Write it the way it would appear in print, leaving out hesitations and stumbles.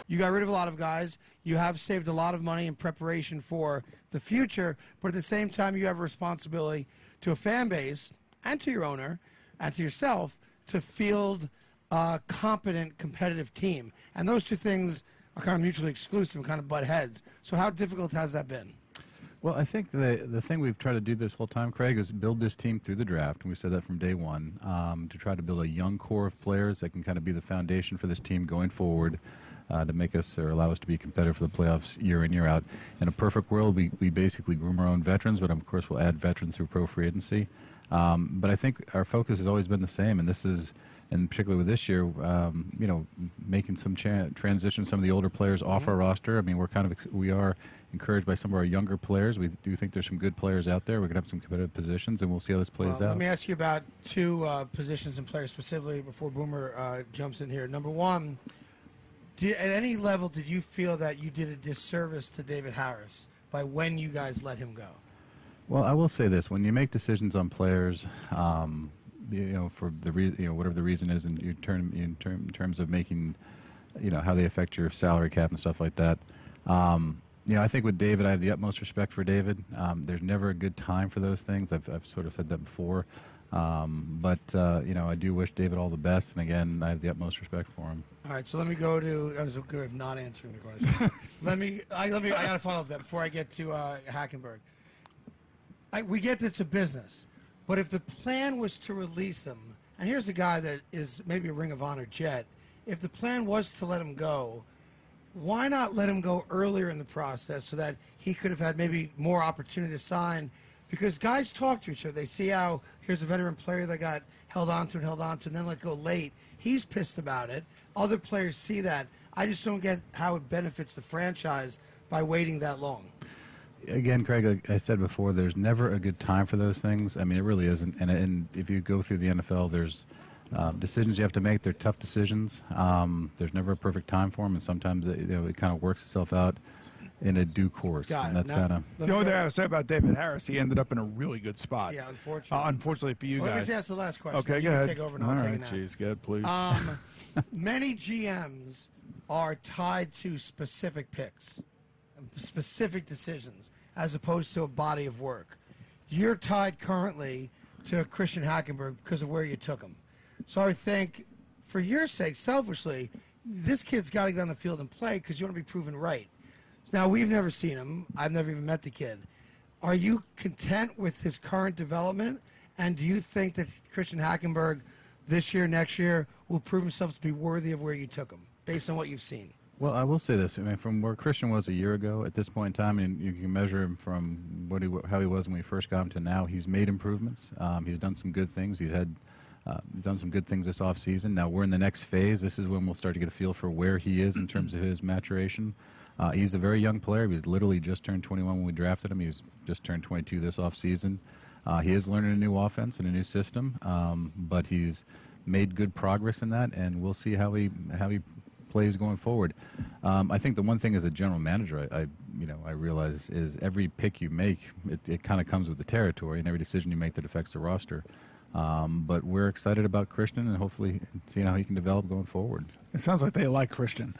You got rid of a lot of guys. You have saved a lot of money in preparation for the future, but at the same time, you have a responsibility to a fan base and to your owner and to yourself to field a competent, competitive team. And those two things are kind of mutually exclusive and kind of butt heads. So how difficult has that been? Well, I think the thing we've tried to do this whole time, Craig, is build this team through the draft, and we said that from day one, to try to build a young core of players that can kind of be the foundation for this team going forward, to make us or allow us to be competitive for the playoffs year in, year out. In a perfect world, we basically groom our own veterans, but of course we'll add veterans through pro free agency. But I think our focus has always been the same, and this is, and particularly with this year, you know, making some transition some of the older players off our roster. I mean, we are encouraged by some of our younger players. We do think there's some good players out there. We're going to have some competitive positions, and we'll see how this plays out. Let me ask you about two positions and players specifically before Boomer jumps in here. Number one, at any level did you feel that you did a disservice to David Harris by when you guys let him go? Well, I will say this: when you make decisions on players, you know, for the whatever the reason is, in terms of making, you know, how they affect your salary cap and stuff like that. You know, I think with David, I have the utmost respect for David. There's never a good time for those things. I've sort of said that before. But you know, I do wish David all the best, and again, I have the utmost respect for him. All right, so let me go to. I was good at not answering the question. I got to follow up that before I get to Hackenberg. We get that it's a business, but if the plan was to release him, and here's a guy that is maybe a Ring of Honor jet, if the plan was to let him go, why not let him go earlier in the process so that he could have had maybe more opportunity to sign? Because guys talk to each other. They see how here's a veteran player that got held on to and then let go late. He's pissed about it. Other players see that. I just don't get how it benefits the franchise by waiting that long. Again, Craig, like I said before, there's never a good time for those things. I mean, it really isn't. And if you go through the NFL, there's decisions you have to make. They're tough decisions. There's never a perfect time for them, and sometimes it kind of works itself out in a due course. And that's kind of the only thing I would say about David Harris, he ended up in a really good spot. Yeah, unfortunately. Unfortunately for you guys. Let me ask the last question. Okay, you go ahead. Take over and All I'll right, take it now. jeez, go ahead, please. Many GMs are tied to specific picks, specific decisions, as opposed to a body of work. You're tied currently to Christian Hackenberg because of where you took him. So I think, for your sake, selfishly, this kid's got to get on the field and play because you want to be proven right. Now, we've never seen him. I've never even met the kid. Are you content with his current development? And do you think that Christian Hackenberg this year, next year, will prove himself to be worthy of where you took him, based on what you've seen? Well, I will say this. I mean, from where Christian was a year ago, at this point in time, and you can measure him from how he was when we first got him to now, he's made improvements. He's done some good things. He's done some good things this offseason. Now we're in the next phase. This is when we'll start to get a feel for where he is in terms of his maturation. He's a very young player. He's literally just turned 21 when we drafted him. He's just turned 22 this offseason. He is learning a new offense and a new system, but he's made good progress in that, and we'll see how he plays going forward. I think the one thing as a general manager I realize is every pick you make, it kind of comes with the territory, and every decision you make that affects the roster. But we're excited about Christian and hopefully seeing how he can develop going forward. It sounds like they like Christian.